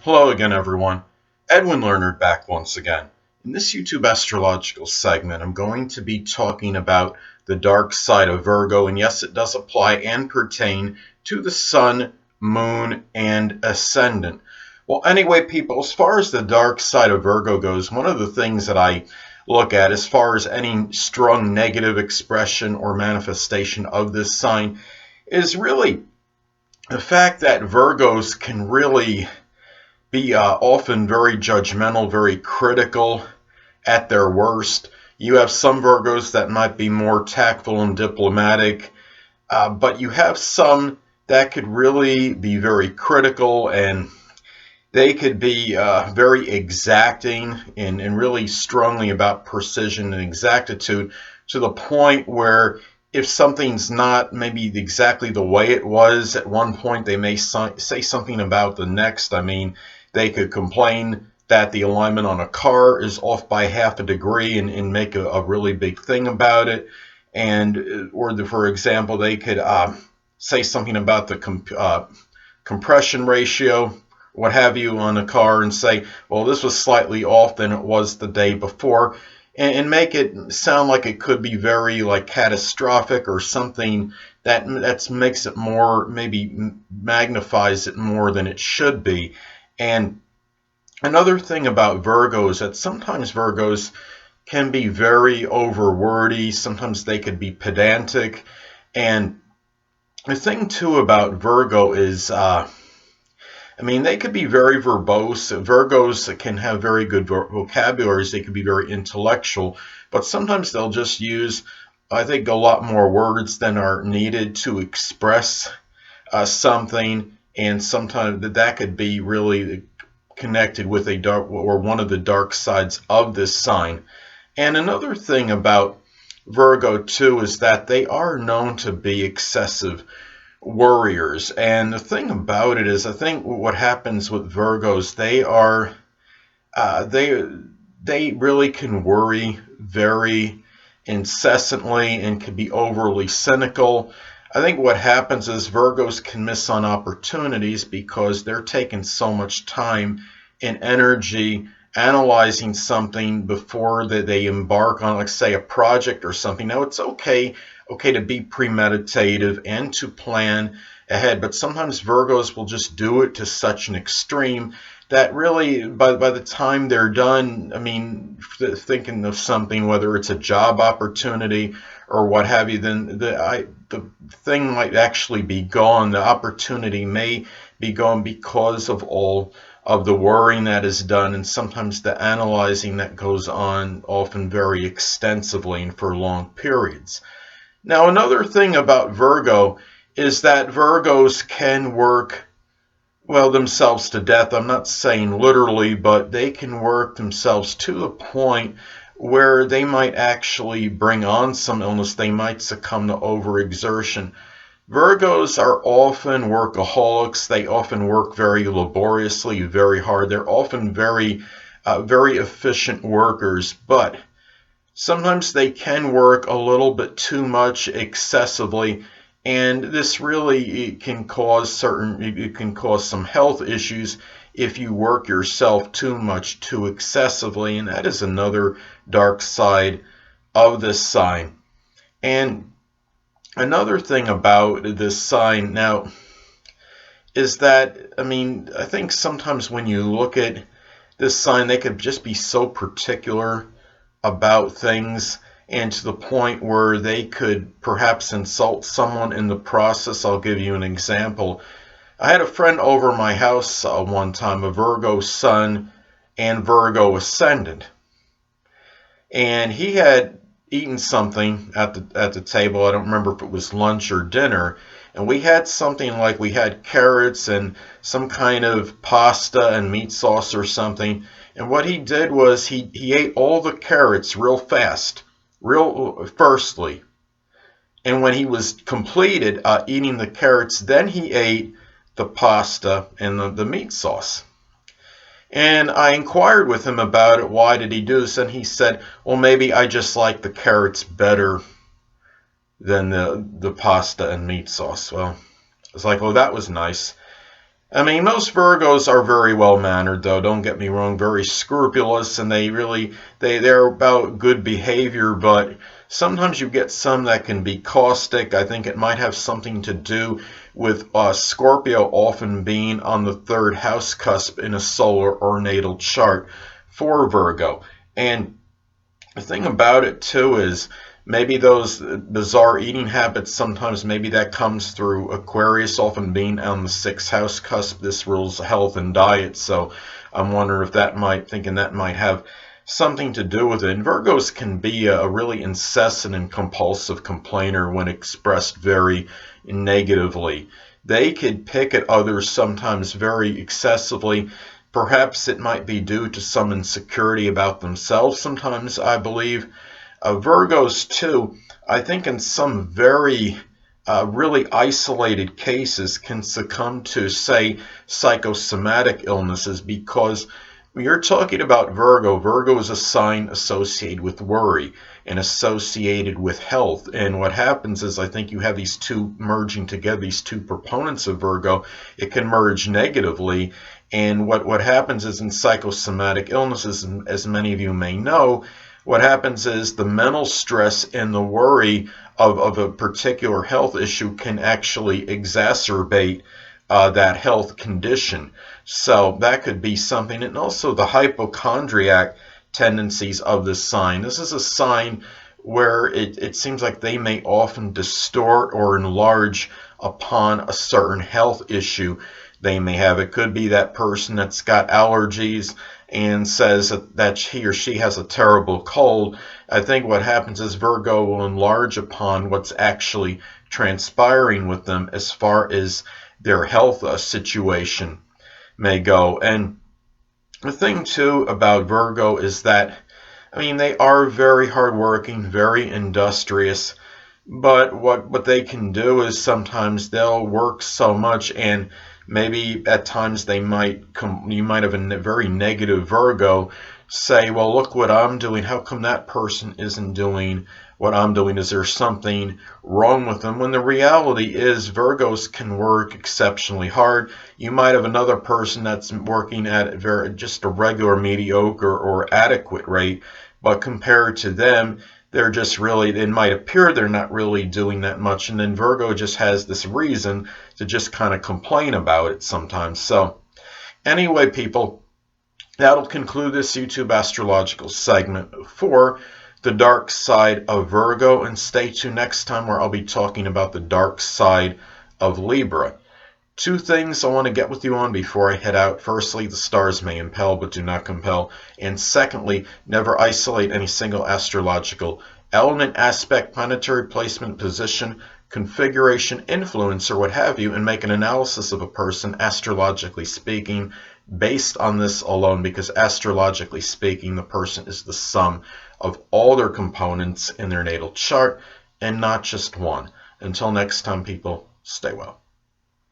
Hello again, everyone. Edwin Learnard back once again. In this YouTube astrological segment, I'm going to be talking about the dark side of Virgo, and yes, it does apply and pertain to the Sun, Moon, and Ascendant. Well, anyway, people, as far as the dark side of Virgo goes, one of the things that I look at as far as any strong negative expression or manifestation of this sign is really the fact that Virgos can really be often very judgmental, very critical at their worst. You have some Virgos that might be more tactful and diplomatic, but you have some that could really be very critical, and they could be very exacting and really strongly about precision and exactitude, to the point where if something's not maybe exactly the way it was at one point, they may say something about the next. I mean, they could complain that the alignment on a car is off by half a degree and make a really big thing about it. And, for example, they could say something about the compression ratio, what have you, on a car, and say, well, this was slightly off than it was the day before, and make it sound like it could be very like catastrophic or something that makes it more, maybe magnifies it more than it should be. And another thing about Virgos is that sometimes Virgos can be very overwordy, sometimes they could be pedantic. And the thing too about Virgo is they could be very verbose. Virgos can have very good vocabularies. They could be very intellectual, but sometimes they'll just use, I think, a lot more words than are needed to express something. And sometimes that could be really connected with a dark, or one of the dark sides of this sign. And another thing about Virgo too is that they are known to be excessive worriers. And the thing about it is, I think what happens with Virgos, they really can worry very incessantly and can be overly cynical. I think what happens is Virgos can miss on opportunities because they're taking so much time and energy analyzing something before they embark on, like, say, a project or something. Now, it's okay to be premeditative and to plan ahead, but sometimes Virgos will just do it to such an extreme that really, by the time they're done, thinking of something, whether it's a job opportunity or what have you, then the thing might actually be gone. The opportunity may be gone because of all of the worrying that is done, and sometimes the analyzing that goes on, often very extensively and for long periods. Now, another thing about Virgo is that Virgos can work, well, themselves to death. I'm not saying literally, but they can work themselves to the point where they might actually bring on some illness. They might succumb to overexertion. Virgos are often workaholics. They often work very laboriously, very hard. They're often very efficient workers, but sometimes they can work a little bit too much excessively, and this really can cause some health issues if you work yourself too much, too excessively, and that is another dark side of this sign. And another thing about this sign now is that, I think sometimes when you look at this sign, they could just be so particular about things, and to the point where they could perhaps insult someone in the process. I'll give you an example. I had a friend over my house one time, a Virgo Sun and Virgo Ascendant, and he had eaten something at the table. I don't remember if it was lunch or dinner, and we had something like, we had carrots and some kind of pasta and meat sauce or something. And what he did was he ate all the carrots real fast, firstly. And when he was completed eating the carrots, then he ate the pasta and the meat sauce. And I inquired with him about it, why did he do this? And he said, well, maybe I just like the carrots better than the pasta and meat sauce. Well, I was like, oh, that was nice. I mean, most Virgos are very well mannered, though. Don't get me wrong, very scrupulous, and they're about good behavior. But sometimes you get some that can be caustic. I think it might have something to do with Scorpio often being on the third house cusp in a solar or natal chart for Virgo. And the thing about it too is maybe those bizarre eating habits, sometimes maybe that comes through Aquarius often being on the sixth house cusp. This rules health and diet, so I'm wondering if thinking that might have something to do with it. And Virgos can be a really incessant and compulsive complainer when expressed very negatively. They could pick at others sometimes very excessively. Perhaps it might be due to some insecurity about themselves sometimes, I believe. Virgos, too, I think in some very really isolated cases can succumb to, say, psychosomatic illnesses because when you're talking about Virgo is a sign associated with worry and associated with health. And what happens is I think you have these two merging together, these two proponents of Virgo. It can merge negatively. And what happens is in psychosomatic illnesses, as many of you may know, what happens is the mental stress and the worry of a particular health issue can actually exacerbate that health condition. So that could be something. And also the hypochondriac tendencies of this sign. This is a sign where it seems like they may often distort or enlarge upon a certain health issue they may have. It could be that person that's got allergies and says that he or she has a terrible cold. I think what happens is Virgo will enlarge upon what's actually transpiring with them as far as their health situation may go. And the thing too about Virgo is that, I mean, they are very hardworking, very industrious, but what they can do is sometimes they'll work so much, and maybe at times you might have a very negative Virgo say, well, look what I'm doing. How come that person isn't doing what I'm doing? Is there something wrong with them? When the reality is Virgos can work exceptionally hard. You might have another person that's working at just a regular mediocre or adequate rate, but compared to them, they're just really, it might appear they're not really doing that much. And then Virgo just has this reason to just kind of complain about it sometimes. So anyway, people, that'll conclude this YouTube astrological segment for the dark side of Virgo. And stay tuned next time where I'll be talking about the dark side of Libra. Two things I want to get with you on before I head out. Firstly, the stars may impel but do not compel. And secondly, never isolate any single astrological element, aspect, planetary placement, position, configuration, influence, or what have you, and make an analysis of a person, astrologically speaking, based on this alone, because astrologically speaking, the person is the sum of all their components in their natal chart and not just one. Until next time, people, stay well.